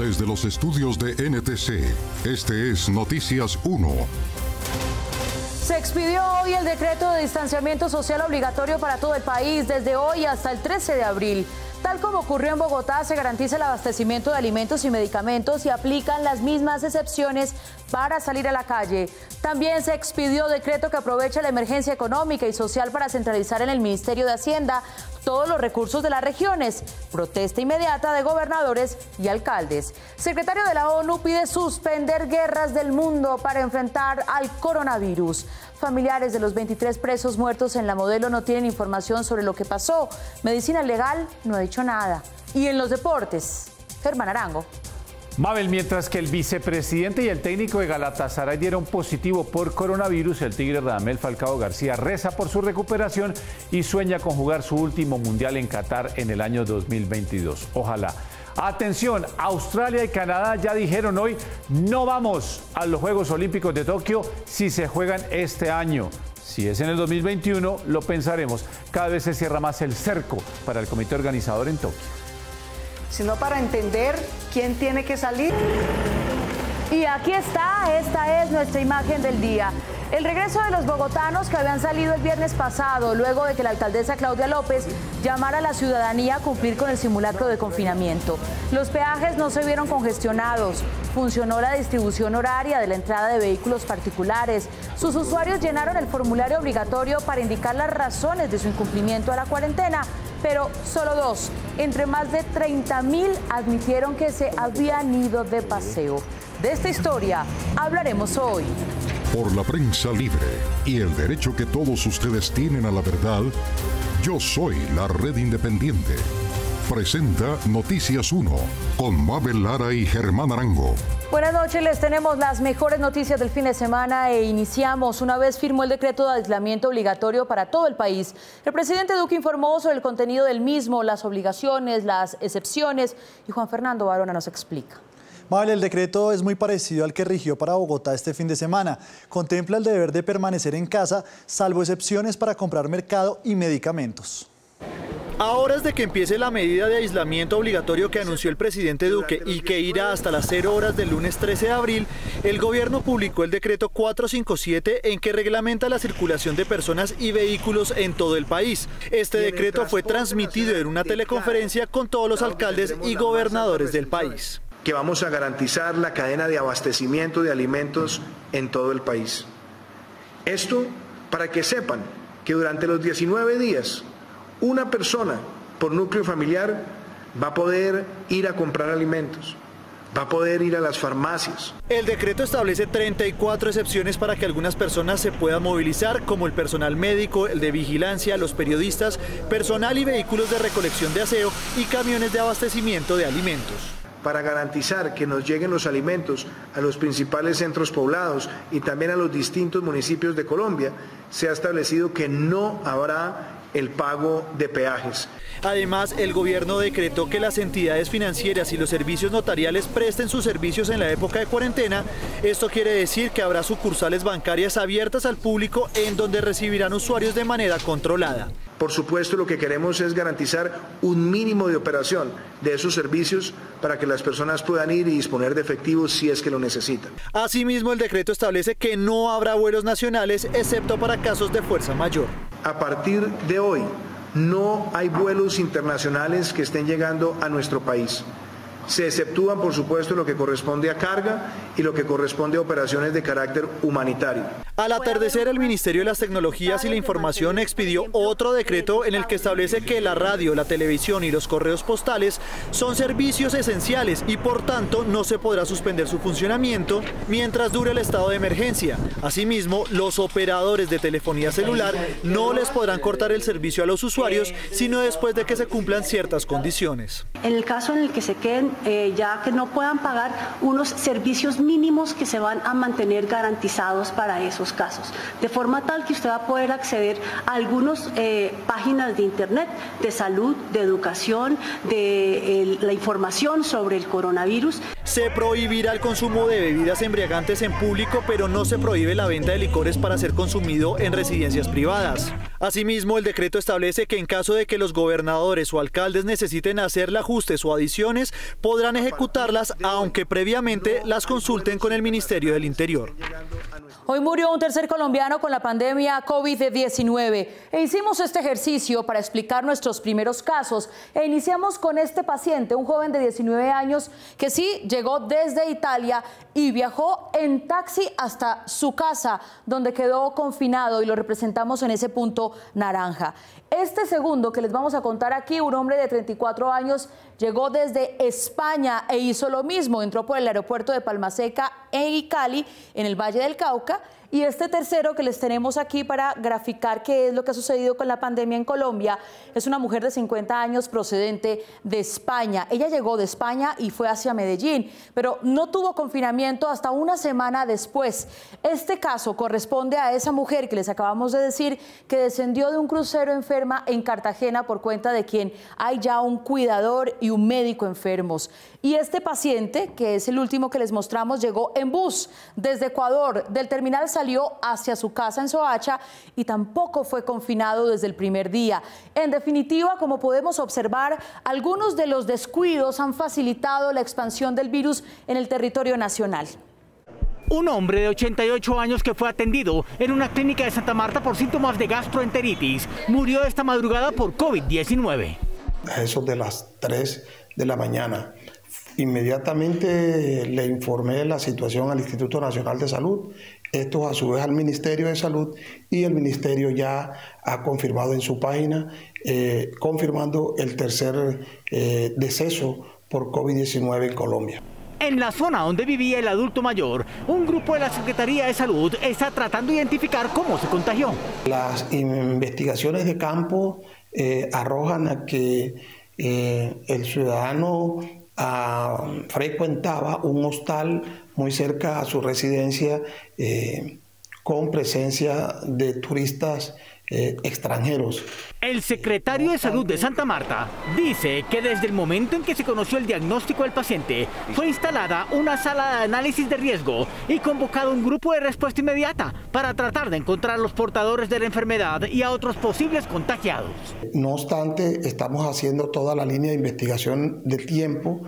Desde los estudios de NTC, este es Noticias 1. Se expidió hoy el decreto de distanciamiento social obligatorio para todo el país, desde hoy hasta el 13 de abril. Tal como ocurrió en Bogotá, se garantiza el abastecimiento de alimentos y medicamentos y aplican las mismas excepciones para salir a la calle. También se expidió decreto que aprovecha la emergencia económica y social para centralizar en el Ministerio de Hacienda todos los recursos de las regiones. Protesta inmediata de gobernadores y alcaldes. Secretario de la ONU pide suspender guerras del mundo para enfrentar al coronavirus. Familiares de los 23 presos muertos en la Modelo no tienen información sobre lo que pasó. Medicina Legal no ha dicho nada. Y en los deportes, Germán Arango. Mabel, mientras que el vicepresidente y el técnico de Galatasaray dieron positivo por coronavirus, el tigre Radamel Falcao García reza por su recuperación y sueña con jugar su último mundial en Qatar en el año 2022. Ojalá. Atención, Australia y Canadá ya dijeron hoy, no vamos a los Juegos Olímpicos de Tokio si se juegan este año. Si es en el 2021, lo pensaremos. Cada vez se cierra más el cerco para el comité organizador en Tokio. Sino para entender quién tiene que salir. Y aquí está, esta es nuestra imagen del día. El regreso de los bogotanos que habían salido el viernes pasado, luego de que la alcaldesa Claudia López llamara a la ciudadanía a cumplir con el simulacro de confinamiento. Los peajes no se vieron congestionados, funcionó la distribución horaria de la entrada de vehículos particulares. Sus usuarios llenaron el formulario obligatorio para indicar las razones de su incumplimiento a la cuarentena, pero solo 2, entre más de 30.000, admitieron que se habían ido de paseo. De esta historia hablaremos hoy. Por la prensa libre y el derecho que todos ustedes tienen a la verdad, Yo Soy la Red Independiente. Presenta Noticias 1 con Mabel Lara y Germán Arango. Buenas noches, les tenemos las mejores noticias del fin de semana e iniciamos. Una vez firmó el decreto de aislamiento obligatorio para todo el país, el presidente Duque informó sobre el contenido del mismo, las obligaciones, las excepciones, y Juan Fernando Barona nos explica. Mabel, el decreto es muy parecido al que rigió para Bogotá este fin de semana. Contempla el deber de permanecer en casa, salvo excepciones para comprar mercado y medicamentos. A horas de que empiece la medida de aislamiento obligatorio que anunció el presidente Duque y que irá hasta las 0 horas del lunes 13 de abril, el gobierno publicó el decreto 457 en que reglamenta la circulación de personas y vehículos en todo el país. Este decreto fue transmitido en una teleconferencia con todos los alcaldes y gobernadores del país. Que vamos a garantizar la cadena de abastecimiento de alimentos en todo el país. Esto para que sepan que durante los 19 días, una persona por núcleo familiar va a poder ir a comprar alimentos, va a poder ir a las farmacias. El decreto establece 34 excepciones para que algunas personas se puedan movilizar, como el personal médico, el de vigilancia, los periodistas, personal y vehículos de recolección de aseo y camiones de abastecimiento de alimentos. Para garantizar que nos lleguen los alimentos a los principales centros poblados y también a los distintos municipios de Colombia, se ha establecido que no habrá el pago de peajes. Además, el gobierno decretó que las entidades financieras y los servicios notariales presten sus servicios en la época de cuarentena. Esto quiere decir que habrá sucursales bancarias abiertas al público en donde recibirán usuarios de manera controlada. Por supuesto, lo que queremos es garantizar un mínimo de operación de esos servicios para que las personas puedan ir y disponer de efectivo si es que lo necesitan. Asimismo, el decreto establece que no habrá vuelos nacionales excepto para casos de fuerza mayor. A partir de hoy, no hay vuelos internacionales que estén llegando a nuestro país. Se exceptúan, por supuesto, lo que corresponde a carga y lo que corresponde a operaciones de carácter humanitario. Al atardecer, el Ministerio de las Tecnologías y la Información expidió otro decreto en el que establece que la radio, la televisión y los correos postales son servicios esenciales y por tanto no se podrá suspender su funcionamiento mientras dure el estado de emergencia. Asimismo, los operadores de telefonía celular no les podrán cortar el servicio a los usuarios sino después de que se cumplan ciertas condiciones. En el caso en el que se queden ya que no puedan pagar unos servicios mínimos que se van a mantener garantizados para esos casos, de forma tal que usted va a poder acceder a algunas páginas de internet de salud, de educación, de la información sobre el coronavirus. Se prohibirá el consumo de bebidas embriagantes en público, pero no se prohíbe la venta de licores para ser consumido en residencias privadas. Asimismo, el decreto establece que en caso de que los gobernadores o alcaldes necesiten hacerle ajustes o adiciones, podrán ejecutarlas, aunque previamente las consulten con el Ministerio del Interior. Hoy murió un tercer colombiano con la pandemia COVID-19 e hicimos este ejercicio para explicar nuestros primeros casos e iniciamos con este paciente, un joven de 19 años que sí llegó desde Italia y viajó en taxi hasta su casa donde quedó confinado y lo representamos en ese punto naranja. Este segundo que les vamos a contar aquí, un hombre de 34 años, llegó desde España e hizo lo mismo, entró por el aeropuerto de Palmaseca en Cali, en el Valle del Cauca. Y este tercero que les tenemos aquí para graficar qué es lo que ha sucedido con la pandemia en Colombia es una mujer de 50 años procedente de España. Ella llegó de España y fue hacia Medellín, pero no tuvo confinamiento hasta una semana después. Este caso corresponde a esa mujer que les acabamos de decir que descendió de un crucero enferma en Cartagena por cuenta de quien hay ya un cuidador y un médico enfermos. Y este paciente, que es el último que les mostramos, llegó en bus desde Ecuador, del terminal salió hacia su casa en Soacha y tampoco fue confinado desde el primer día. En definitiva, como podemos observar, algunos de los descuidos han facilitado la expansión del virus en el territorio nacional. Un hombre de 88 años que fue atendido en una clínica de Santa Marta por síntomas de gastroenteritis murió esta madrugada por COVID-19. A eso de las 3 de la mañana. Inmediatamente le informé la situación al Instituto Nacional de Salud, esto a su vez al Ministerio de Salud, y el Ministerio ya ha confirmado en su página, confirmando el tercer deceso por COVID-19 en Colombia. En la zona donde vivía el adulto mayor, un grupo de la Secretaría de Salud está tratando de identificar cómo se contagió. Las investigaciones de campo arrojan a que el ciudadano frecuentaba un hostal muy cerca a su residencia con presencia de turistas extranjeros. El secretario de Salud de Santa Marta dice que desde el momento en que se conoció el diagnóstico del paciente, fue instalada una sala de análisis de riesgo y convocado un grupo de respuesta inmediata para tratar de encontrar a los portadores de la enfermedad y a otros posibles contagiados. No obstante, estamos haciendo toda la línea de investigación de tiempo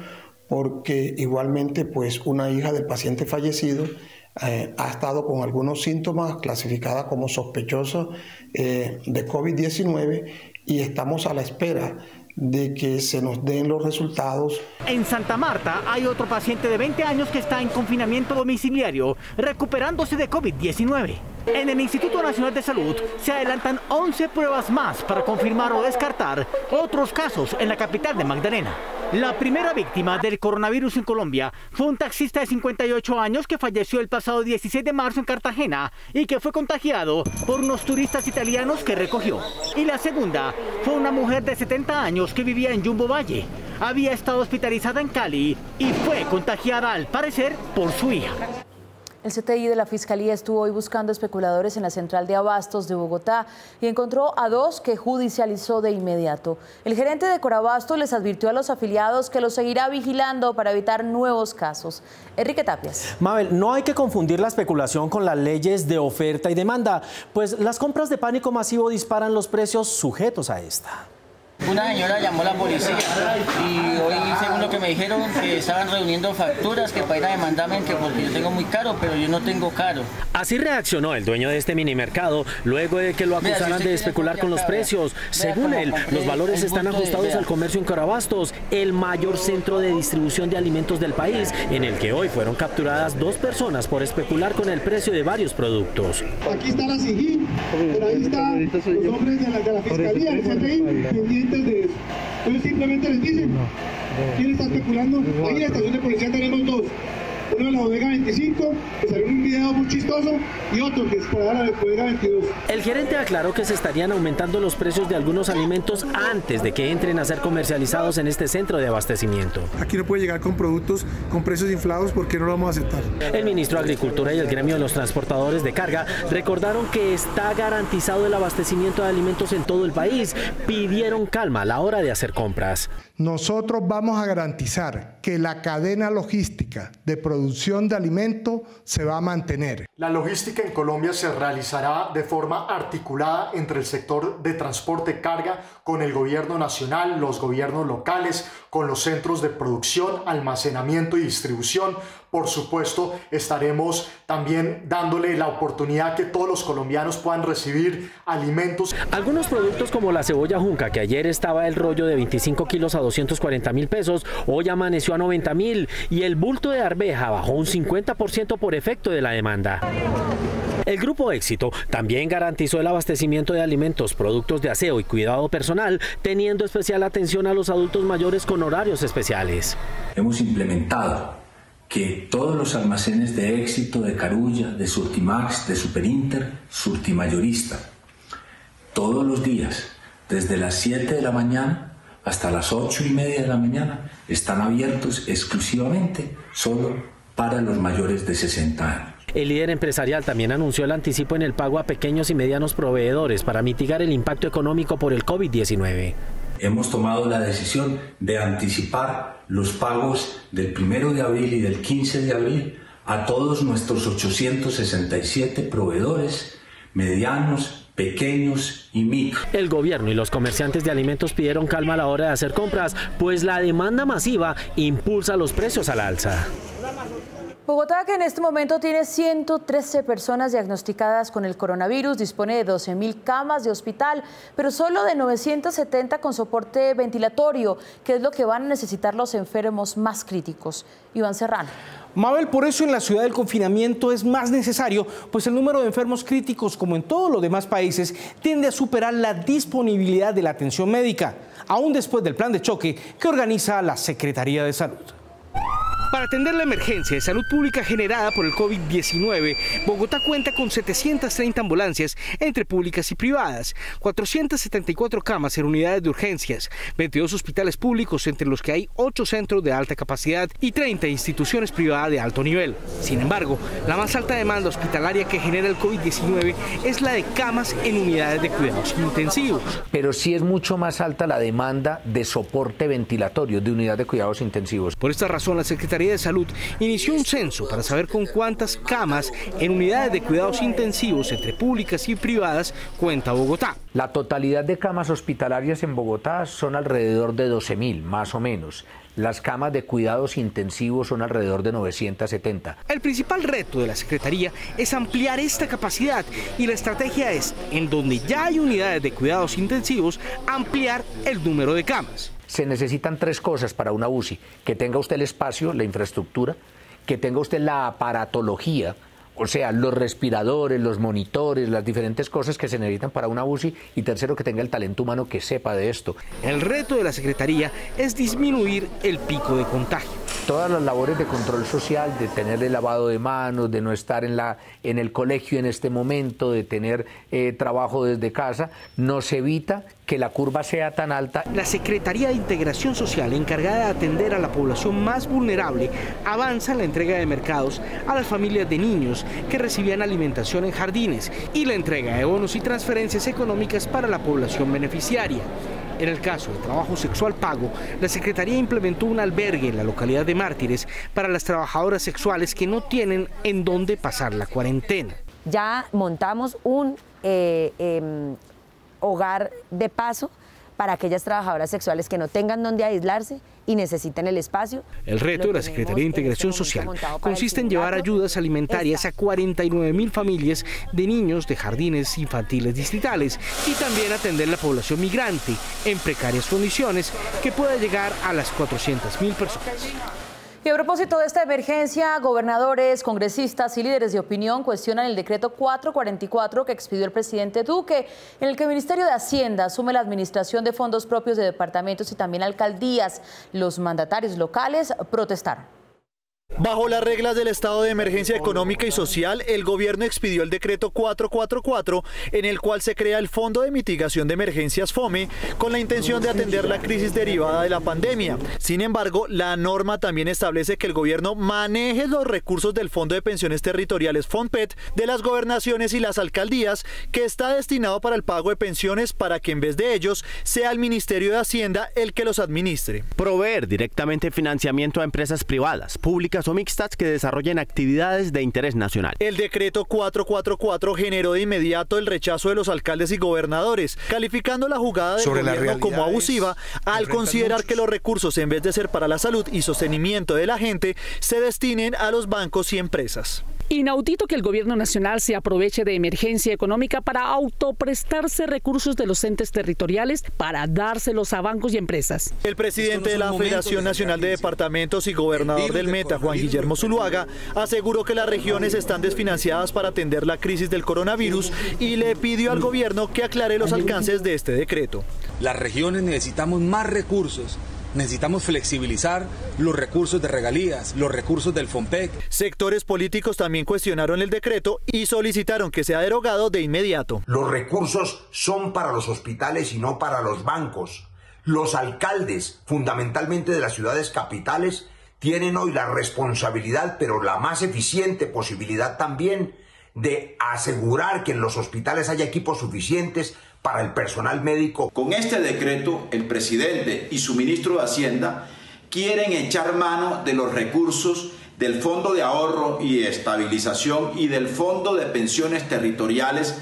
porque igualmente pues una hija del paciente fallecido ha estado con algunos síntomas clasificada como sospechosa de COVID-19 y estamos a la espera de que se nos den los resultados. En Santa Marta hay otro paciente de 20 años que está en confinamiento domiciliario recuperándose de COVID-19. En el Instituto Nacional de Salud se adelantan 11 pruebas más para confirmar o descartar otros casos en la capital de Magdalena. La primera víctima del coronavirus en Colombia fue un taxista de 58 años que falleció el pasado 16 de marzo en Cartagena y que fue contagiado por unos turistas italianos que recogió. Y la segunda fue una mujer de 70 años que vivía en Jumbo Valle. Había estado hospitalizada en Cali y fue contagiada al parecer por su hija. El CTI de la Fiscalía estuvo hoy buscando especuladores en la central de abastos de Bogotá y encontró a 2 que judicializó de inmediato. El gerente de Corabastos les advirtió a los afiliados que los seguirá vigilando para evitar nuevos casos. Enrique Tapias. Mabel, no hay que confundir la especulación con las leyes de oferta y demanda, pues las compras de pánico masivo disparan los precios sujetos a esta. Una señora llamó a la policía y hoy, según lo que me dijeron, que estaban reuniendo facturas que para ir a demandarme, que porque yo tengo muy caro, pero yo no tengo caro. Así reaccionó el dueño de este minimercado luego de que lo acusaran de especular con los precios. Según él, los valores están ajustados al comercio en Corabastos, el mayor centro de distribución de alimentos del país, en el que hoy fueron capturadas 2 personas por especular con el precio de varios productos. Aquí está la CIGI, por ahí están los hombres de la Fiscalía, el CTI, pendientes de eso. Entonces simplemente les dicen, ¿quién está especulando? Ahí en la estación de policía tenemos 2. uno de la bodega 25, que salió en un video muy chistoso, y otro que es para la bodega 22. El gerente aclaró que se estarían aumentando los precios de algunos alimentos antes de que entren a ser comercializados en este centro de abastecimiento. Aquí no puede llegar con productos con precios inflados porque no lo vamos a aceptar. El ministro de Agricultura y el gremio de los transportadores de carga recordaron que está garantizado el abastecimiento de alimentos en todo el país. Pidieron calma a la hora de hacer compras. Nosotros vamos a garantizar que la cadena logística de producción de alimentos se va a mantener. La logística en Colombia se realizará de forma articulada entre el sector de transporte carga con el gobierno nacional, los gobiernos locales, con los centros de producción, almacenamiento y distribución. Por supuesto, estaremos también dándole la oportunidad que todos los colombianos puedan recibir alimentos. Algunos productos como la cebolla junca, que ayer estaba el rollo de 25 kilos a 240.000 pesos, hoy amaneció a 90.000, y el bulto de arveja bajó un 50% por efecto de la demanda. El Grupo Éxito también garantizó el abastecimiento de alimentos, productos de aseo y cuidado personal, teniendo especial atención a los adultos mayores con horarios especiales. Hemos implementado que todos los almacenes de Éxito, de Carulla, de Surtimax, de Superinter, Surtimayorista, todos los días, desde las 7 de la mañana hasta las 8:30 de la mañana, están abiertos exclusivamente solo para los mayores de 60 años. El líder empresarial también anunció el anticipo en el pago a pequeños y medianos proveedores para mitigar el impacto económico por el COVID-19. Hemos tomado la decisión de anticipar los pagos del 1 de abril y del 15 de abril a todos nuestros 867 proveedores medianos, pequeños y micro. El gobierno y los comerciantes de alimentos pidieron calma a la hora de hacer compras, pues la demanda masiva impulsa los precios al alza. Bogotá, que en este momento tiene 113 personas diagnosticadas con el coronavirus, dispone de 12.000 camas de hospital, pero solo de 970 con soporte ventilatorio, que es lo que van a necesitar los enfermos más críticos. Iván Serrano. Mabel, por eso en la ciudad el confinamiento es más necesario, pues el número de enfermos críticos, como en todos los demás países, tiende a superar la disponibilidad de la atención médica, aún después del plan de choque que organiza la Secretaría de Salud. Para atender la emergencia de salud pública generada por el COVID-19, Bogotá cuenta con 730 ambulancias entre públicas y privadas, 474 camas en unidades de urgencias, 22 hospitales públicos entre los que hay 8 centros de alta capacidad y 30 instituciones privadas de alto nivel. Sin embargo, la más alta demanda hospitalaria que genera el COVID-19 es la de camas en unidades de cuidados intensivos. Pero sí es mucho más alta la demanda de soporte ventilatorio de unidad de cuidados intensivos. Por esta razón, la Secretaría de Salud inició un censo para saber con cuántas camas en unidades de cuidados intensivos entre públicas y privadas cuenta Bogotá. La totalidad de camas hospitalarias en Bogotá son alrededor de 12.000, más o menos. Las camas de cuidados intensivos son alrededor de 970. El principal reto de la Secretaría es ampliar esta capacidad y la estrategia es, en donde ya hay unidades de cuidados intensivos, ampliar el número de camas. Se necesitan 3 cosas para una UCI: que tenga usted el espacio, la infraestructura, que tenga usted la aparatología, o sea, los respiradores, los monitores, las diferentes cosas que se necesitan para una UCI, y tercero, que tenga el talento humano que sepa de esto. El reto de la Secretaría es disminuir el pico de contagio. Todas las labores de control social, de tener el lavado de manos, de no estar en el colegio en este momento, de tener trabajo desde casa, nos evita que la curva sea tan alta. La Secretaría de Integración Social, encargada de atender a la población más vulnerable, avanza en la entrega de mercados a las familias de niños que recibían alimentación en jardines y la entrega de bonos y transferencias económicas para la población beneficiaria. En el caso del trabajo sexual pago, la Secretaría implementó un albergue en la localidad de Mártires para las trabajadoras sexuales que no tienen en dónde pasar la cuarentena. Ya montamos un hogar de paso para aquellas trabajadoras sexuales que no tengan dónde aislarse y necesiten el espacio. El reto de la Secretaría de Integración Social consiste en llevar ayudas alimentarias a 49.000 familias de niños de jardines infantiles distritales y también atender la población migrante en precarias condiciones, que pueda llegar a las 400.000 personas. Y a propósito de esta emergencia, gobernadores, congresistas y líderes de opinión cuestionan el decreto 444 que expidió el presidente Duque, en el que el Ministerio de Hacienda asume la administración de fondos propios de departamentos y también alcaldías. Los mandatarios locales protestaron. Bajo las reglas del estado de emergencia económica y social, el gobierno expidió el decreto 444, en el cual se crea el Fondo de Mitigación de Emergencias FOME, con la intención de atender la crisis derivada de la pandemia. Sin embargo, la norma también establece que el gobierno maneje los recursos del Fondo de Pensiones Territoriales FONPET de las gobernaciones y las alcaldías, que está destinado para el pago de pensiones, para que en vez de ellos sea el Ministerio de Hacienda el que los administre. Proveer directamente financiamiento a empresas privadas, públicas o mixtas que desarrollen actividades de interés nacional. El decreto 444 generó de inmediato el rechazo de los alcaldes y gobernadores, calificando la jugada del gobierno como abusiva al considerar que los recursos, en vez de ser para la salud y sostenimiento de la gente, se destinen a los bancos y empresas. Inaudito que el gobierno nacional se aproveche de emergencia económica para autoprestarse recursos de los entes territoriales para dárselos a bancos y empresas. El presidente de la Federación Nacional de Departamentos y gobernador del Meta, Juan Guillermo Zuluaga, aseguró que las regiones están desfinanciadas para atender la crisis del coronavirus y le pidió al gobierno que aclare los alcances de este decreto. Las regiones necesitamos más recursos. Necesitamos flexibilizar los recursos de regalías, los recursos del FONPEC. Sectores políticos también cuestionaron el decreto y solicitaron que sea derogado de inmediato. Los recursos son para los hospitales y no para los bancos. Los alcaldes, fundamentalmente de las ciudades capitales, tienen hoy la responsabilidad, pero la más eficiente posibilidad también, de asegurar que en los hospitales haya equipos suficientes para el personal médico. Con este decreto, el presidente y su ministro de Hacienda quieren echar mano de los recursos del Fondo de Ahorro y Estabilización y del Fondo de Pensiones Territoriales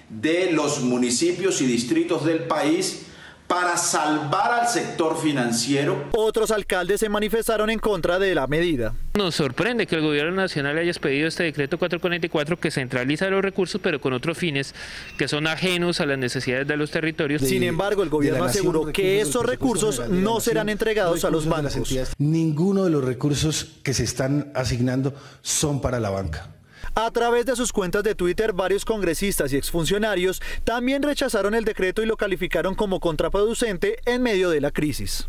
de los municipios y distritos del país para salvar al sector financiero. Otros alcaldes se manifestaron en contra de la medida. Nos sorprende que el gobierno nacional haya expedido este decreto 444 que centraliza los recursos pero con otros fines que son ajenos a las necesidades de los territorios. Sin embargo, el gobierno aseguró que esos recursos no serán entregados a los bancos. Ninguno de los recursos que se están asignando son para la banca. A través de sus cuentas de Twitter, varios congresistas y exfuncionarios también rechazaron el decreto y lo calificaron como contraproducente en medio de la crisis.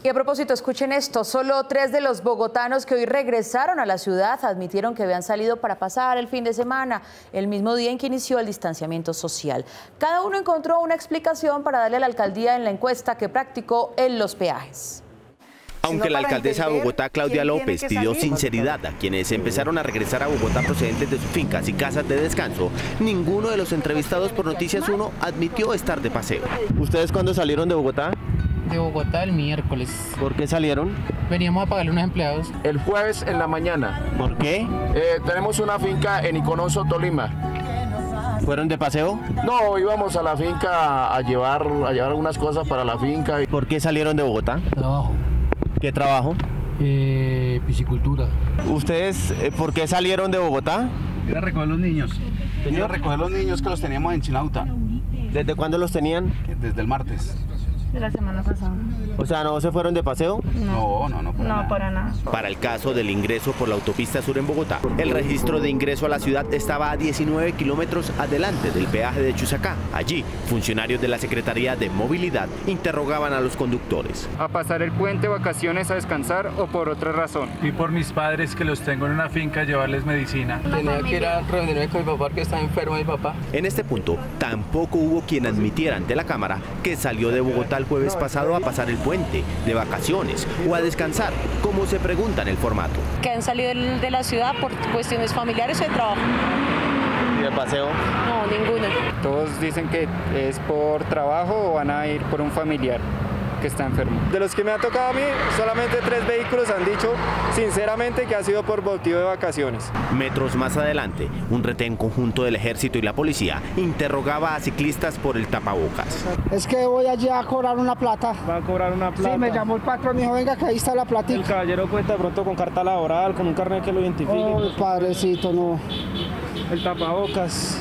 Y a propósito, escuchen esto, solo 3 de los bogotanos que hoy regresaron a la ciudad admitieron que habían salido para pasar el fin de semana, el mismo día en que inició el distanciamiento social. Cada uno encontró una explicación para darle a la alcaldía en la encuesta que practicó en los peajes. Aunque la alcaldesa de Bogotá, Claudia López, pidió sinceridad a quienes empezaron a regresar a Bogotá procedentes de sus fincas y casas de descanso, ninguno de los entrevistados por Noticias 1 admitió estar de paseo. ¿Ustedes cuándo salieron de Bogotá? De Bogotá el miércoles. ¿Por qué salieron? Veníamos a pagarle unos empleados. El jueves en la mañana. ¿Por qué? Tenemos una finca en Iconoso, Tolima. ¿Fueron de paseo? No, íbamos a la finca a llevar algunas cosas para la finca. ¿Por qué salieron de Bogotá? Trabajo. ¿Qué trabajo? Piscicultura. ¿Ustedes por qué salieron de Bogotá? Ir a recoger los niños. Ir a recoger los niños que los teníamos en Chinauta. ¿Desde cuándo los tenían? Desde el martes. De la semana pasada. O sea, ¿no se fueron de paseo? No, para nada. Para el caso del ingreso por la autopista sur en Bogotá, el registro de ingreso a la ciudad estaba a 19 kilómetros adelante del peaje de Chusacá. Allí, funcionarios de la Secretaría de Movilidad interrogaban a los conductores. ¿A pasar el puente, vacaciones, a descansar o por otra razón? Y por mis padres que los tengo en una finca, llevarles medicina. Tenía que ir a reunirme con mi papá porque está enfermo mi papá. En este punto, tampoco hubo quien admitiera ante la Cámara que salió de Bogotá el jueves pasado a pasar el puente, de vacaciones o a descansar, como se pregunta en el formato. Que han salido de la ciudad por cuestiones familiares o de trabajo. ¿Y de paseo? No, ninguna. Todos dicen que es por trabajo o van a ir por un familiar que está enfermo. De los que me ha tocado a mí, solamente 3 vehículos han dicho sinceramente que ha sido por motivo de vacaciones. Metros más adelante, un retén conjunto del ejército y la policía interrogaba a ciclistas por el tapabocas. Es que voy allá a cobrar una plata. ¿Va a cobrar una plata? Sí, me llamó el patrón, me dijo, venga que ahí está la platica. El caballero cuenta de pronto con carta laboral, con un carnet que lo identifique. Oh, padrecito, no. El tapabocas.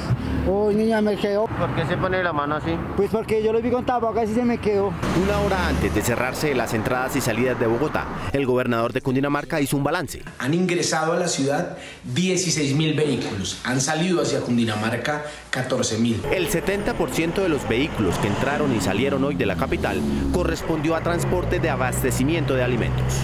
Uy, niña, me quedó. ¿Por qué se pone la mano así? Pues porque yo lo vi con tapabocas y se me quedó. Una hora antes de cerrarse las entradas y salidas de Bogotá, el gobernador de Cundinamarca hizo un balance. Han ingresado a la ciudad 16.000 vehículos. Han salido hacia Cundinamarca 14.000. El 70% de los vehículos que entraron y salieron hoy de la capital correspondió a transporte de abastecimiento de alimentos.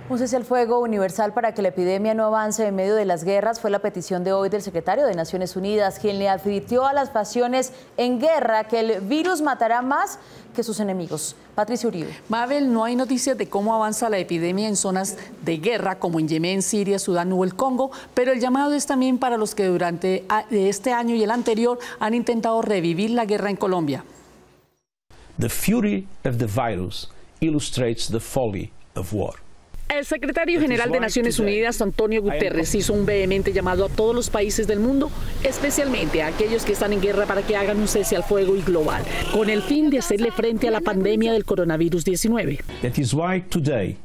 Un cese al fuego universal para que la epidemia no avance en medio de las guerras fue la petición de hoy del secretario de Naciones Unidas, quien le advirtió a las naciones en guerra que el virus matará más que sus enemigos. Patricia Uribe. Mabel, no hay noticias de cómo avanza la epidemia en zonas de guerra como en Yemen, Siria, Sudán o el Congo, pero el llamado es también para los que durante este año y el anterior han intentado revivir la guerra en Colombia. The fury of the virus illustrates the folly of war. El secretario general de Naciones Unidas, Antonio Guterres, hizo un vehemente llamado a todos los países del mundo, especialmente a aquellos que están en guerra, para que hagan un cese al fuego y global, con el fin de hacerle frente a la pandemia del coronavirus 19. That is why today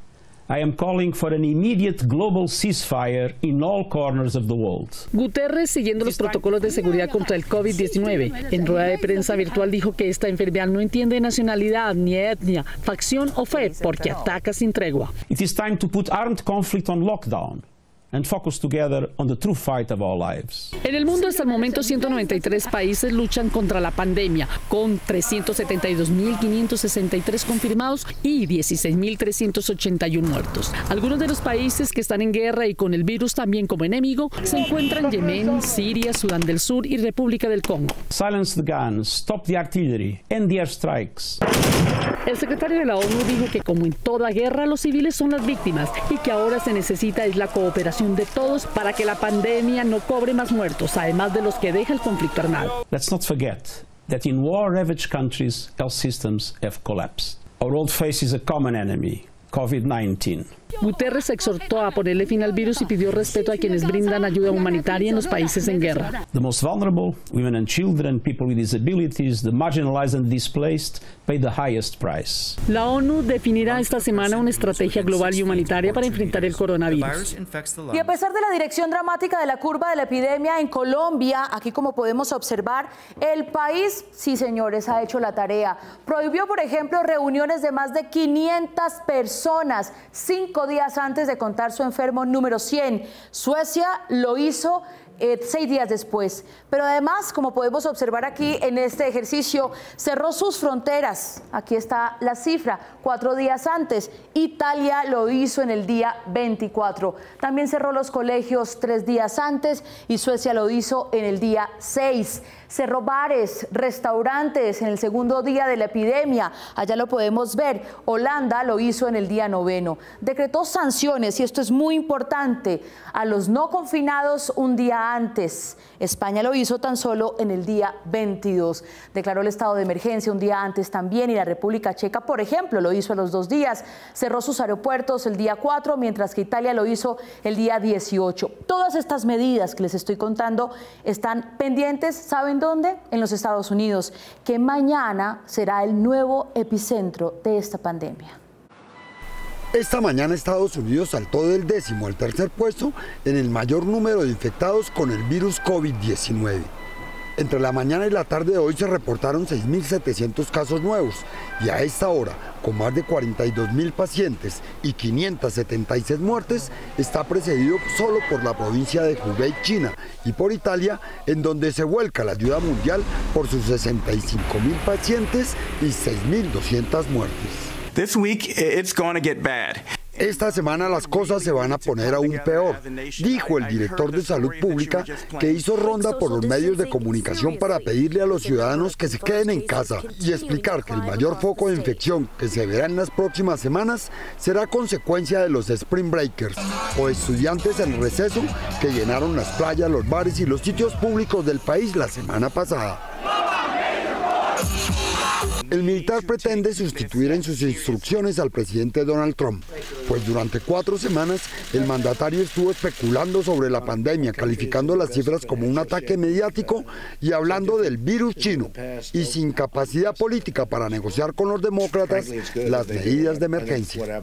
I am calling for an immediate global ceasefire in all corners of the world. Guterres, siguiendo los protocolos de seguridad contra el COVID-19, en rueda de prensa virtual dijo que esta enfermedad no entiende nacionalidad, ni etnia, facción o fe, porque ataca sin tregua. It is time to put armed conflict on lockdown and focus together on the true fight of our lives. En el mundo hasta el momento 193 países luchan contra la pandemia, con 372.563 confirmados y 16.381 muertos. Algunos de los países que están en guerra y con el virus también como enemigo se encuentran Yemen, Siria, Sudán del Sur y República del Congo. Silence the guns, stop the artillery, end the airstrikes. El secretario de la ONU dijo que como en toda guerra los civiles son las víctimas y que ahora se necesita es la cooperación de todos para que la pandemia no cobre más muertos, además de los que deja el conflicto armado. Let's not forget that in war-ravaged countries, health systems have collapsed. Our world faces a common enemy, COVID-19. Guterres exhortó a ponerle fin al virus y pidió respeto a quienes brindan ayuda humanitaria en los países en guerra. The most vulnerable, women and children, people with disabilities, the marginalized and displaced, pay the highest price. La ONU definirá esta semana una estrategia global y humanitaria para enfrentar el coronavirus. Y a pesar de la dirección dramática de la curva de la epidemia en Colombia, aquí como podemos observar, el país, sí señores, ha hecho la tarea. Prohibió, por ejemplo, reuniones de más de 500 personas, 5 días antes de contar su enfermo número 100. Suecia lo hizo 6 días después. Pero además, como podemos observar aquí en este ejercicio, cerró sus fronteras. Aquí está la cifra, 4 días antes. Italia lo hizo en el día 24. También cerró los colegios 3 días antes y Suecia lo hizo en el día 6. Cerró bares, restaurantes en el segundo día de la epidemia. Allá lo podemos ver. Holanda lo hizo en el día 9. Decretó sanciones, y esto es muy importante, a los no confinados un día antes. España lo hizo tan solo en el día 22. Declaró el estado de emergencia un día antes también, y la República Checa, por ejemplo, lo hizo a los 2 días. Cerró sus aeropuertos el día 4, mientras que Italia lo hizo el día 18. Todas estas medidas que les estoy contando están pendientes, ¿saben dónde? En los Estados Unidos, que mañana será el nuevo epicentro de esta pandemia. Esta mañana Estados Unidos saltó del 10º al 3er puesto en el mayor número de infectados con el virus COVID-19. Entre la mañana y la tarde de hoy se reportaron 6.700 casos nuevos, y a esta hora, con más de 42.000 pacientes y 576 muertes, está precedido solo por la provincia de Hubei, China, y por Italia, en donde se vuelca la ayuda mundial por sus 65.000 pacientes y 6.200 muertes. This week it's going to get bad. Esta semana las cosas se van a poner aún peor, dijo el director de Salud Pública, que hizo ronda por los medios de comunicación para pedirle a los ciudadanos que se queden en casa y explicar que el mayor foco de infección que se verá en las próximas semanas será consecuencia de los Spring Breakers, o estudiantes en receso que llenaron las playas, los bares y los sitios públicos del país la semana pasada. El militar pretende sustituir en sus instrucciones al presidente Donald Trump, pues durante 4 semanas el mandatario estuvo especulando sobre la pandemia, calificando las cifras como un ataque mediático y hablando del virus chino, y sin capacidad política para negociar con los demócratas las medidas de emergencia.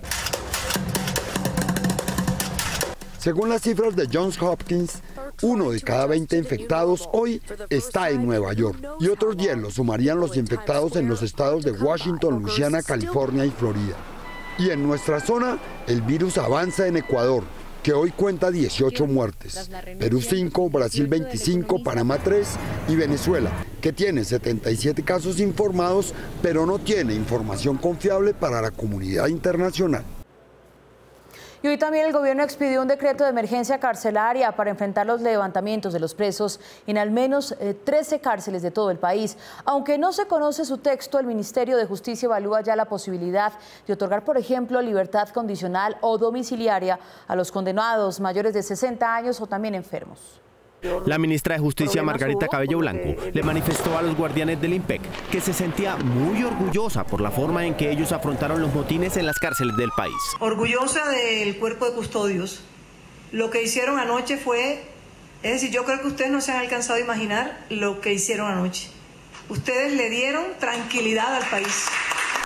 Según las cifras de Johns Hopkins, 1 de cada 20 infectados hoy está en Nueva York, y otros 10 lo sumarían los infectados en los estados de Washington, Luisiana, California y Florida. Y en nuestra zona, el virus avanza en Ecuador, que hoy cuenta 18 muertes, Perú 5, Brasil 25, Panamá 3 y Venezuela, que tiene 77 casos informados, pero no tiene información confiable para la comunidad internacional. Y hoy también el gobierno expidió un decreto de emergencia carcelaria para enfrentar los levantamientos de los presos en al menos 13 cárceles de todo el país. Aunque no se conoce su texto, el Ministerio de Justicia evalúa ya la posibilidad de otorgar, por ejemplo, libertad condicional o domiciliaria a los condenados mayores de 60 años o también enfermos. La ministra de Justicia, Margarita Cabello Blanco, le manifestó a los guardianes del IMPEC que se sentía muy orgullosa por la forma en que ellos afrontaron los motines en las cárceles del país. Orgullosa del cuerpo de custodios. Lo que hicieron anoche fue, es decir, yo creo que ustedes no se han alcanzado a imaginar lo que hicieron anoche. Ustedes le dieron tranquilidad al país.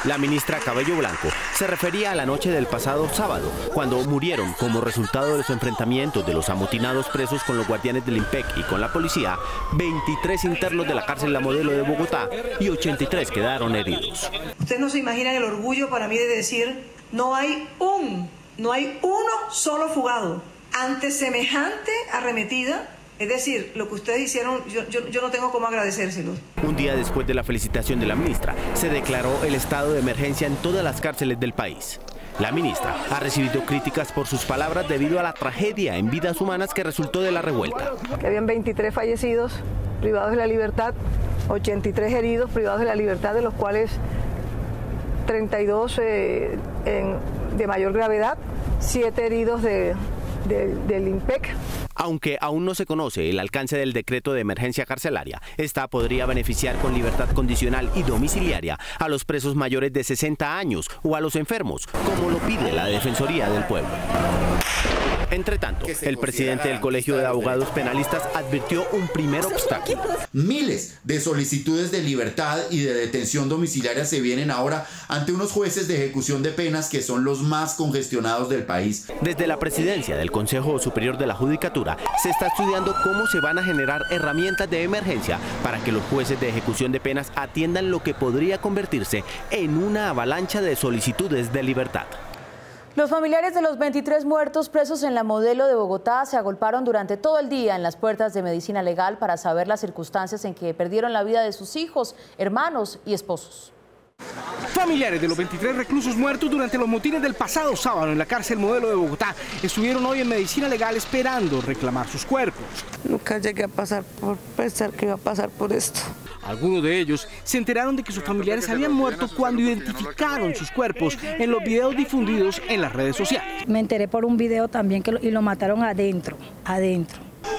La ministra Cabello Blanco se refería a la noche del pasado sábado, cuando murieron como resultado de los enfrentamientos de los amotinados presos con los guardianes del IMPEC y con la policía, 23 internos de la cárcel La Modelo de Bogotá y 83 quedaron heridos. Ustedes no se imaginan el orgullo para mí de decir, no hay uno solo fugado ante semejante arremetida. Es decir, lo que ustedes hicieron, yo no tengo cómo agradecérselo. Un día después de la felicitación de la ministra, se declaró el estado de emergencia en todas las cárceles del país. La ministra ha recibido críticas por sus palabras debido a la tragedia en vidas humanas que resultó de la revuelta. Que habían 23 fallecidos privados de la libertad, 83 heridos privados de la libertad, de los cuales 32 de mayor gravedad, 7 heridos del IMPEC. Aunque aún no se conoce el alcance del decreto de emergencia carcelaria, esta podría beneficiar con libertad condicional y domiciliaria a los presos mayores de 60 años o a los enfermos, como lo pide la Defensoría del Pueblo. Entre tanto, el presidente del Colegio de Abogados Penalistas advirtió un primer obstáculo. Miles de solicitudes de libertad y de detención domiciliaria se vienen ahora ante unos jueces de ejecución de penas que son los más congestionados del país. Desde la presidencia del Consejo Superior de la Judicatura se está estudiando cómo se van a generar herramientas de emergencia para que los jueces de ejecución de penas atiendan lo que podría convertirse en una avalancha de solicitudes de libertad. Los familiares de los 23 muertos presos en La Modelo de Bogotá se agolparon durante todo el día en las puertas de Medicina Legal para saber las circunstancias en que perdieron la vida de sus hijos, hermanos y esposos. Familiares de los 23 reclusos muertos durante los motines del pasado sábado en la cárcel Modelo de Bogotá estuvieron hoy en Medicina Legal esperando reclamar sus cuerpos. Nunca llegué a pensar que iba a pasar por esto. Algunos de ellos se enteraron de que sus familiares habían muerto cuando identificaron sus cuerpos en los videos difundidos en las redes sociales. Me enteré por un video también y lo mataron adentro.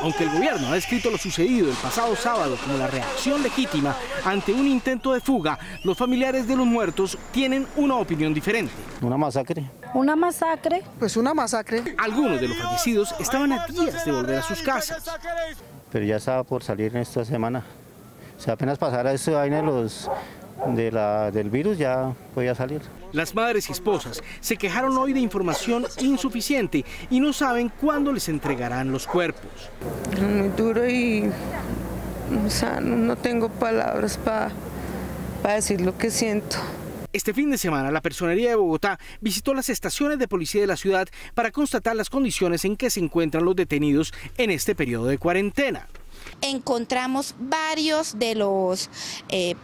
Aunque el gobierno ha descrito lo sucedido el pasado sábado como la reacción legítima ante un intento de fuga, los familiares de los muertos tienen una opinión diferente. ¿Una masacre? ¿Una masacre? Pues una masacre. Algunos de los fallecidos estaban a días de volver a sus casas. Pero ya estaba por salir en esta semana. O sea, apenas pasara esta vaina del virus ya podía salir. Las madres y esposas se quejaron hoy de información insuficiente y no saben cuándo les entregarán los cuerpos. Muy duro y no tengo palabras para decir lo que siento. Este fin de semana la Personería de Bogotá visitó las estaciones de policía de la ciudad para constatar las condiciones en que se encuentran los detenidos en este periodo de cuarentena. Encontramos varios de los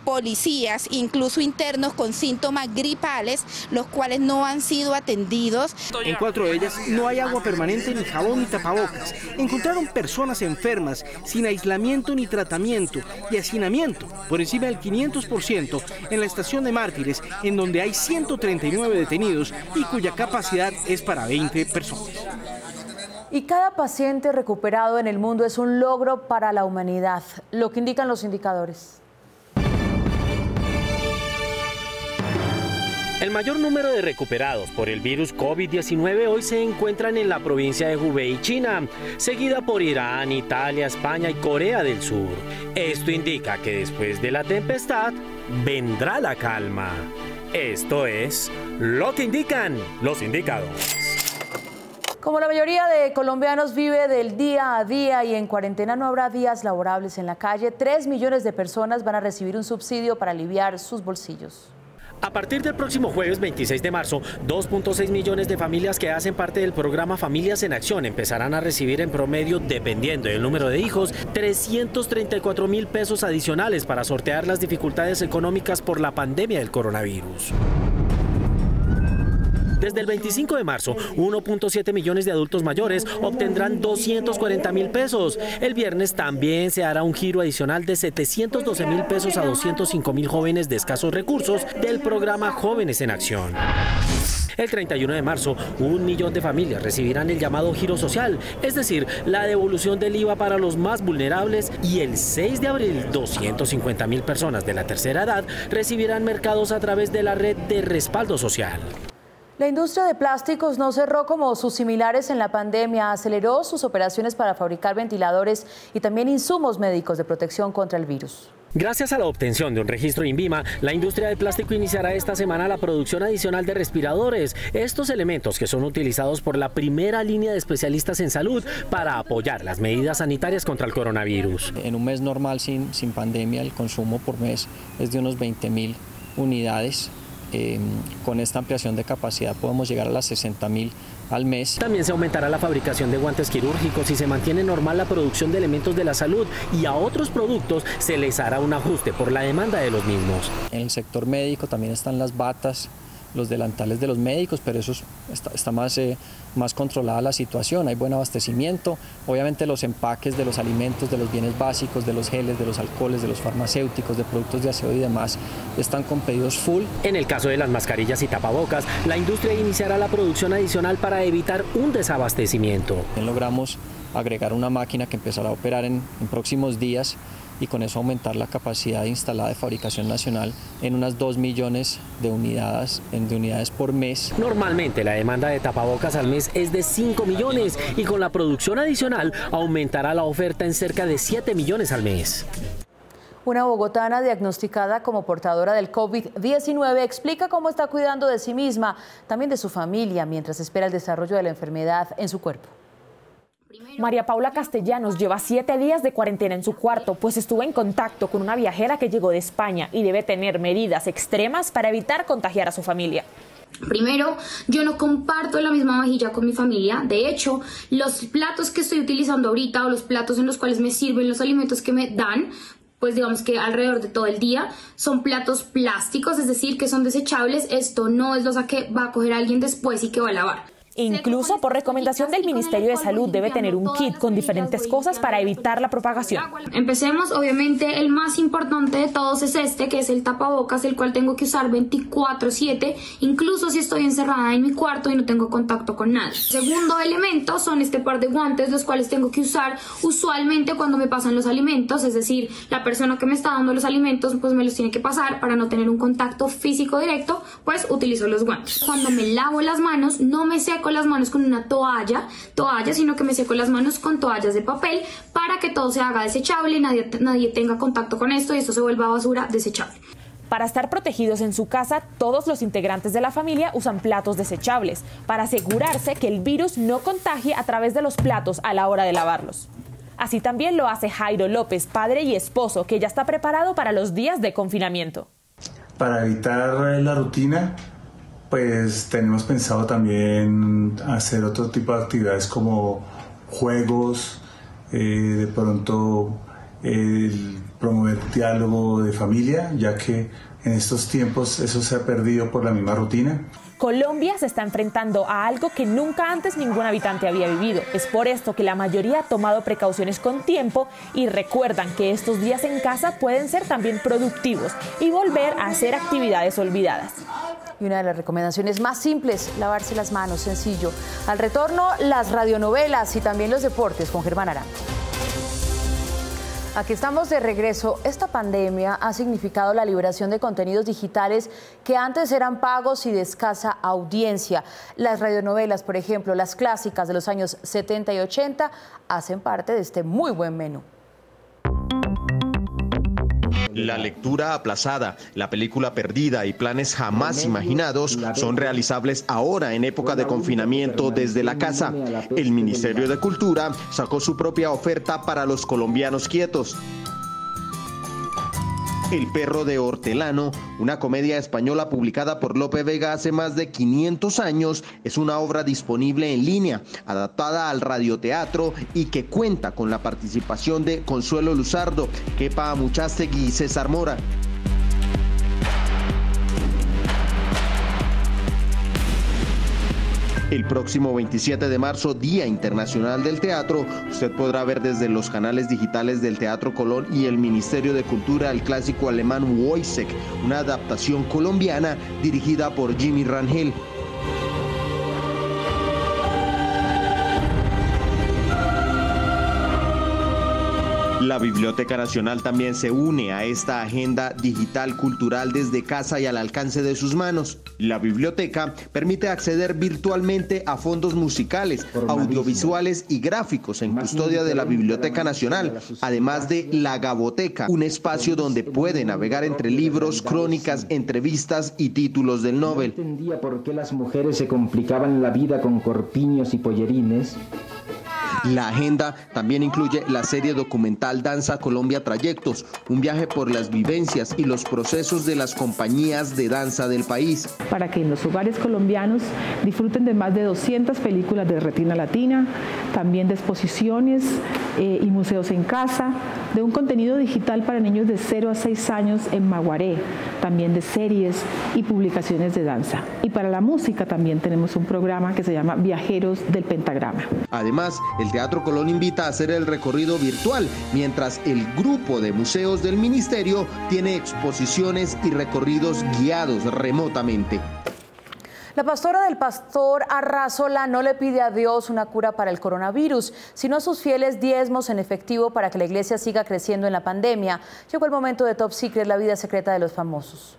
policías, incluso internos con síntomas gripales, los cuales no han sido atendidos. En 4 de ellas no hay agua permanente, ni jabón, ni tapabocas. Encontraron personas enfermas, sin aislamiento ni tratamiento, y hacinamiento por encima del 500% en la estación de Mártires, en donde hay 139 detenidos y cuya capacidad es para 20 personas. Y cada paciente recuperado en el mundo es un logro para la humanidad, lo que indican los indicadores. El mayor número de recuperados por el virus COVID-19 hoy se encuentran en la provincia de Hubei, China, seguida por Irán, Italia, España y Corea del Sur. Esto indica que después de la tempestad vendrá la calma. Esto es lo que indican los indicadores. Como la mayoría de colombianos vive del día a día y en cuarentena no habrá días laborables en la calle, 3 millones de personas van a recibir un subsidio para aliviar sus bolsillos. A partir del próximo jueves 26 de marzo, 2.6 millones de familias que hacen parte del programa Familias en Acción empezarán a recibir en promedio, dependiendo del número de hijos, 334.000 pesos adicionales para sortear las dificultades económicas por la pandemia del coronavirus. Desde el 25 de marzo, 1.7 millones de adultos mayores obtendrán 240.000 pesos. El viernes también se hará un giro adicional de 712.000 pesos a 205.000 jóvenes de escasos recursos del programa Jóvenes en Acción. El 31 de marzo, 1 millón de familias recibirán el llamado giro social, es decir, la devolución del IVA para los más vulnerables, y el 6 de abril, 250.000 personas de la tercera edad recibirán mercados a través de la red de respaldo social. La industria de plásticos no cerró como sus similares en la pandemia, aceleró sus operaciones para fabricar ventiladores y también insumos médicos de protección contra el virus. Gracias a la obtención de un registro INVIMA, la industria del plástico iniciará esta semana la producción adicional de respiradores. Estos elementos que son utilizados por la primera línea de especialistas en salud para apoyar las medidas sanitarias contra el coronavirus. En un mes normal sin pandemia, el consumo por mes es de unos 20.000 unidades. Con esta ampliación de capacidad podemos llegar a las 60.000 al mes. También se aumentará la fabricación de guantes quirúrgicos y se mantiene normal la producción de elementos de la salud, y a otros productos se les hará un ajuste por la demanda de los mismos. En el sector médico también están las batas, los delantales de los médicos, pero eso está más controlada la situación, hay buen abastecimiento. Obviamente los empaques de los alimentos, de los bienes básicos, de los geles, de los alcoholes, de los farmacéuticos, de productos de aseo y demás, están con pedidos full. En el caso de las mascarillas y tapabocas, la industria iniciará la producción adicional para evitar un desabastecimiento. Logramos agregar una máquina que empezará a operar en próximos días, y con eso aumentar la capacidad instalada de fabricación nacional en unas 2 millones de unidades por mes. Normalmente la demanda de tapabocas al mes es de 5 millones y con la producción adicional aumentará la oferta en cerca de 7 millones al mes. Una bogotana diagnosticada como portadora del COVID-19 explica cómo está cuidando de sí misma, también de su familia, mientras espera el desarrollo de la enfermedad en su cuerpo. María Paula Castellanos lleva 7 días de cuarentena en su cuarto, pues estuvo en contacto con una viajera que llegó de España y debe tener medidas extremas para evitar contagiar a su familia. Primero, yo no comparto la misma vajilla con mi familia. De hecho, los platos que estoy utilizando ahorita, o los platos en los cuales me sirven los alimentos que me dan, pues digamos que alrededor de todo el día, son platos plásticos, es decir, que son desechables. Esto no es lo que va a coger alguien después y que va a lavar. Incluso por recomendación del Ministerio de Salud debe tener un kit con diferentes cosas para evitar la propagación. Empecemos, obviamente el más importante de todos es este, que es el tapabocas, el cual tengo que usar 24/7, incluso si estoy encerrada en mi cuarto y no tengo contacto con nadie. Segundo elemento son este par de guantes, los cuales tengo que usar usualmente cuando me pasan los alimentos, es decir, la persona que me está dando los alimentos pues me los tiene que pasar para no tener un contacto físico directo, pues utilizo los guantes. Cuando me lavo las manos, no me seco las manos con una toalla, sino que me seco las manos con toallas de papel para que todo se haga desechable y nadie tenga contacto con esto y esto se vuelva basura desechable. Para estar protegidos en su casa, todos los integrantes de la familia usan platos desechables para asegurarse que el virus no contagie a través de los platos a la hora de lavarlos. Así también lo hace Jairo López, padre y esposo, que ya está preparado para los días de confinamiento. Para evitar la rutina, pues tenemos pensado también hacer otro tipo de actividades como juegos, de pronto promover diálogo de familia, ya que en estos tiempos eso se ha perdido por la misma rutina. Colombia se está enfrentando a algo que nunca antes ningún habitante había vivido. Es por esto que la mayoría ha tomado precauciones con tiempo y recuerdan que estos días en casa pueden ser también productivos y volver a hacer actividades olvidadas. Y una de las recomendaciones más simples, lavarse las manos, sencillo. Al retorno, las radionovelas y también los deportes con Germán Arango. Aquí estamos de regreso. Esta pandemia ha significado la liberación de contenidos digitales que antes eran pagos y de escasa audiencia. Las radionovelas, por ejemplo, las clásicas de los años 70 y 80, hacen parte de este muy buen menú. La lectura aplazada, la película perdida y planes jamás imaginados son realizables ahora en época de confinamiento desde la casa. El Ministerio de Cultura sacó su propia oferta para los colombianos quietos. El perro de Hortelano, una comedia española publicada por Lope Vega hace más de 500 años, es una obra disponible en línea, adaptada al radioteatro y que cuenta con la participación de Consuelo Luzardo, Kepa Amuchastegui y César Mora. El próximo 27 de marzo, Día Internacional del Teatro, usted podrá ver desde los canales digitales del Teatro Colón y el Ministerio de Cultura el clásico alemán Wojciech, una adaptación colombiana dirigida por Jimmy Rangel. La Biblioteca Nacional también se une a esta agenda digital cultural desde casa y al alcance de sus manos. La biblioteca permite acceder virtualmente a fondos musicales, audiovisuales y gráficos en custodia de la Biblioteca Nacional, además de la Gaboteca, un espacio donde puede navegar entre libros, crónicas, entrevistas y títulos del Nobel. No entendía por qué las mujeres se complicaban la vida con corpiños y pollerines. La agenda también incluye la serie documental Danza Colombia Trayectos, un viaje por las vivencias y los procesos de las compañías de danza del país. Para que en los hogares colombianos disfruten de más de 200 películas de retina latina, también de exposiciones y museos en casa, de un contenido digital para niños de 0 a 6 años en Maguaré, también de series y publicaciones de danza. Y para la música también tenemos un programa que se llama Viajeros del Pentagrama. Además, el Teatro Colón invita a hacer el recorrido virtual, mientras el grupo de museos del Ministerio tiene exposiciones y recorridos guiados remotamente. La pastora del Pastor Arrasola no le pide a Dios una cura para el coronavirus, sino a sus fieles diezmos en efectivo para que la iglesia siga creciendo en la pandemia. Llegó el momento de Top Secret, la vida secreta de los famosos.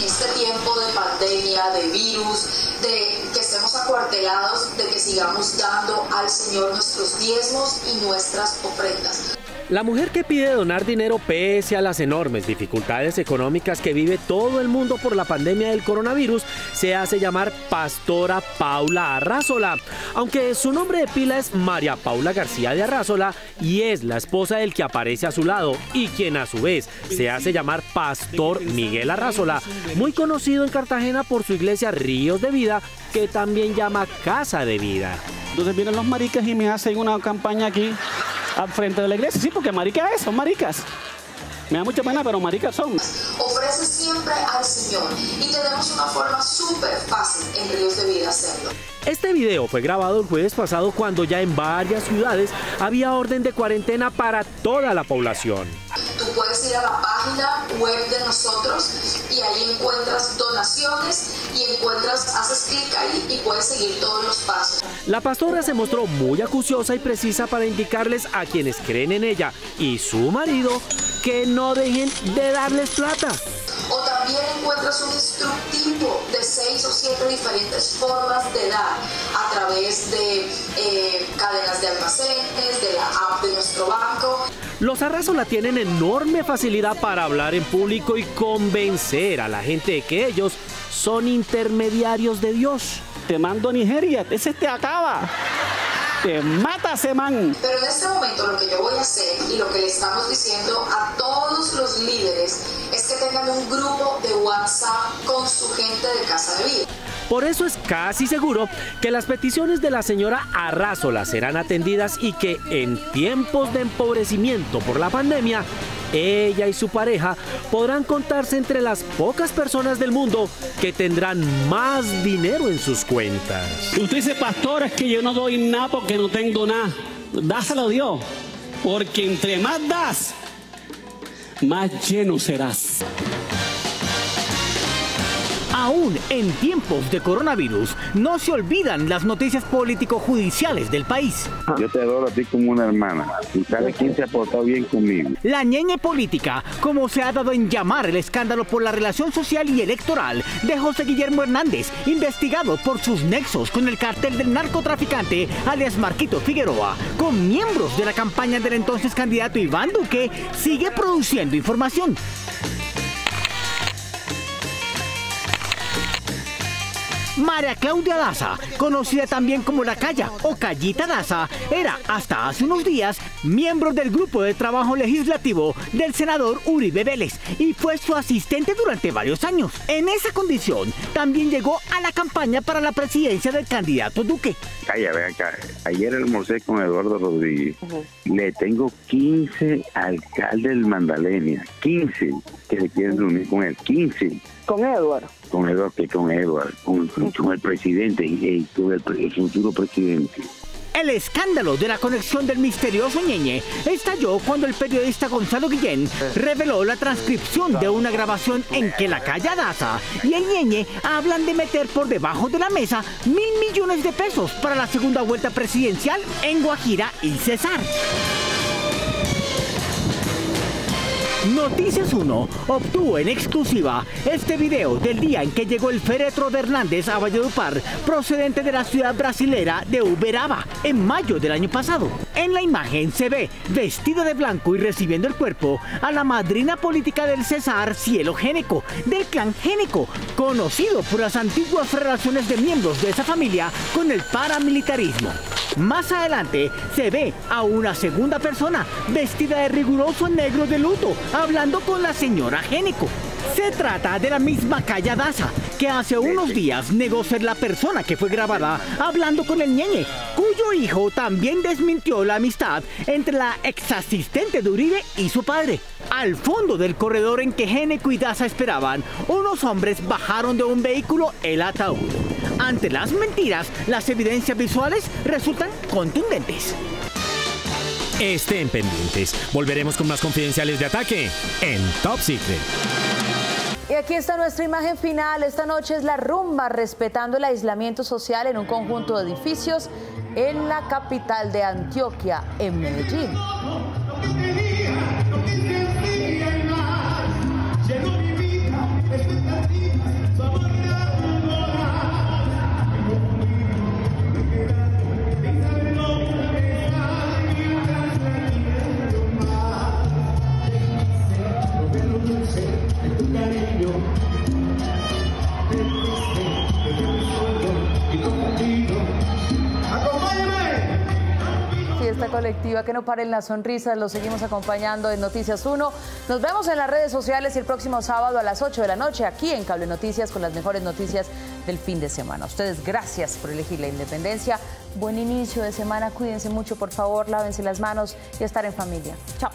Este tiempo de pandemia, de virus, de que estemos acuartelados, de que sigamos dando al Señor nuestros diezmos y nuestras ofrendas. La mujer que pide donar dinero pese a las enormes dificultades económicas que vive todo el mundo por la pandemia del coronavirus se hace llamar Pastora Paula Arrasola, aunque su nombre de pila es María Paula García de Arrasola y es la esposa del que aparece a su lado y quien a su vez se hace llamar Pastor Miguel Arrasola, muy conocido en Cartagena por su iglesia Ríos de Vida, que también llama Casa de Vida. Entonces vienen los maricas y me hacen una campaña aquí al frente de la iglesia. Sí, porque maricas son maricas. Me da mucha pena, pero maricas son. Ofrece siempre al Señor y tenemos una forma súper fácil en Ríos de Vida hacerlo. Este video fue grabado el jueves pasado cuando ya en varias ciudades había orden de cuarentena para toda la población. Tú puedes ir a la página web de nosotros y ahí encuentras donaciones y haces clic ahí y puedes seguir todos los pasos. La pastora se mostró muy acuciosa y precisa para indicarles a quienes creen en ella y su marido que no dejen de darles plata. O también encuentras un instructivo de 6 o 7 diferentes formas de dar a través de cadenas de almacenes, de la app de nuestro banco. Los Arrasola tienen enorme facilidad para hablar en público y convencer a la gente de que ellos son intermediarios de Dios. Te mando a Nigeria, ese te acaba. Te mata ese man. Pero en este momento lo que yo voy a hacer y lo que le estamos diciendo a todos los líderes es que tengan un grupo de WhatsApp con su gente de Casa de Vida. Por eso es casi seguro que las peticiones de la señora Arrasola serán atendidas y que en tiempos de empobrecimiento por la pandemia, ella y su pareja podrán contarse entre las pocas personas del mundo que tendrán más dinero en sus cuentas. Usted dice, pastor, es que yo no doy nada porque no tengo nada. Dáselo a Dios, porque entre más das, más lleno serás. Aún en tiempos de coronavirus, no se olvidan las noticias político-judiciales del país. Yo te adoro a ti como una hermana y sabes quién se ha portado bien conmigo. La ñeñe política, como se ha dado en llamar el escándalo por la relación social y electoral de José Guillermo Hernández, investigado por sus nexos con el cartel del narcotraficante alias Marquito Figueroa, con miembros de la campaña del entonces candidato Iván Duque, sigue produciendo información. María Claudia Daza, conocida también como La Calla o Callita Daza, era hasta hace unos días miembro del grupo de trabajo legislativo del senador Uribe Vélez y fue su asistente durante varios años. En esa condición, también llegó a la campaña para la presidencia del candidato Duque. Calla, ve acá. Ayer almorcé con Eduardo Rodríguez. Le tengo 15 alcaldes del Magdalena, 15 que se quieren reunir con él, 15. ¿Con Eduardo? con el presidente y con el futuro presidente. El escándalo de la conexión del misterioso Ñeñe estalló cuando el periodista Gonzalo Guillén reveló la transcripción de una grabación en que la calle Daza y el Ñeñe hablan de meter por debajo de la mesa 1.000 millones de pesos para la segunda vuelta presidencial en Guajira y Cesar. Noticias 1 obtuvo en exclusiva este video del día en que llegó el féretro de Hernández a Valledupar, procedente de la ciudad brasilera de Uberaba, en mayo del año pasado. En la imagen se ve vestida de blanco y recibiendo el cuerpo a la madrina política del Cesar, Cielo Géneco, del clan Géneco, conocido por las antiguas relaciones de miembros de esa familia con el paramilitarismo. Más adelante se ve a una segunda persona vestida de riguroso negro de luto, hablando con la señora Géneco. Se trata de la misma Calla Daza, que hace unos días negó ser la persona que fue grabada hablando con el Ñeñe, cuyo hijo también desmintió la amistad entre la ex asistente de Uribe y su padre. Al fondo del corredor en que Géneco y Daza esperaban, unos hombres bajaron de un vehículo el ataúd. Ante las mentiras, las evidencias visuales resultan contundentes. Estén pendientes. Volveremos con más confidenciales de Ataque en Top Secret. Y aquí está nuestra imagen final. Esta noche es la rumba respetando el aislamiento social en un conjunto de edificios en la capital de Antioquia, en Medellín. Fiesta colectiva, que no paren las sonrisas, los seguimos acompañando en Noticias 1. Nos vemos en las redes sociales y el próximo sábado a las 8 de la noche aquí en Cable Noticias con las mejores noticias del fin de semana. A ustedes, gracias por elegir la independencia. Buen inicio de semana, cuídense mucho, por favor, lávense las manos y estar en familia. Chao.